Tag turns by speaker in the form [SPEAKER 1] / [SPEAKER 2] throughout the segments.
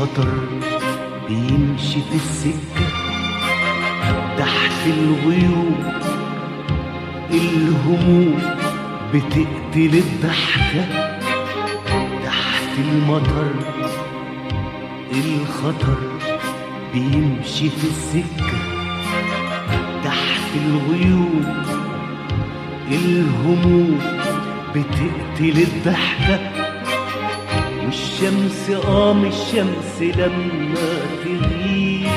[SPEAKER 1] الخطر بيمشي في السكة تحت الغيوم، الهموم بتقتل الضحكة تحت المطر. الخطر بيمشي في السكة تحت الغيوم، الهموم بتقتل الضحكة. والشمس الشمس لما تغيب،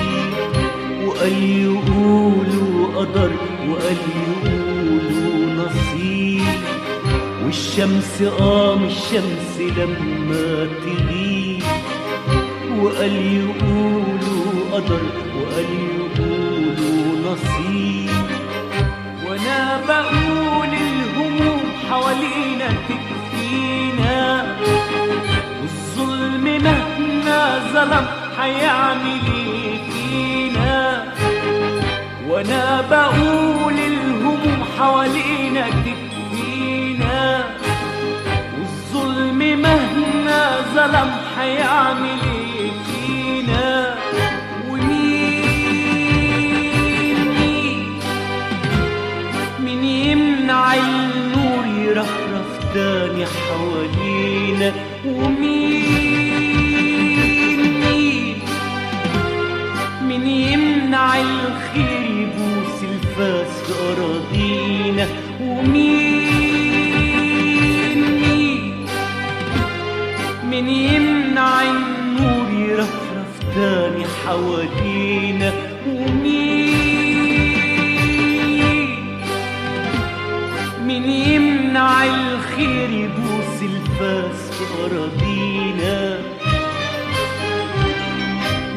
[SPEAKER 1] وقال يقولوا قدر وقال يقولوا نصيب. والشمس الشمس لما تغيب، وقال يقولوا قدر وقال يقولوا نصيب. وانا بقول الهموم حوالينا تكفينا، والظلم مهما ظلم هيعمل ايه فينا. وانا بقول الهموم حوالينا تكفينا، والظلم مهما ظلم هيعمل ايه فينا. ومين يمنع النور يرفرف تاني حوالينا؟ ومين يمنع الخير يبوس الفاس في أراضينا؟ ومين يمنع النور يرفرف تاني حوالينا؟ ومين يمنع الخير يبوس الفاس في أراضينا؟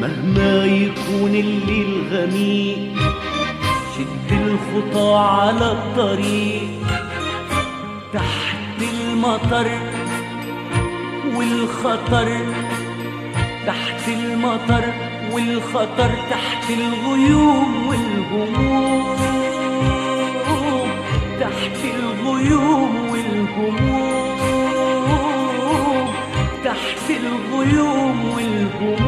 [SPEAKER 1] مهما يكون الليل غميق، شد الخطى على الطريق تحت المطر والخطر، تحت المطر والخطر، تحت الغيوم والهموم، تحت الغيوم والهموم، تحت الغيوم والهموم.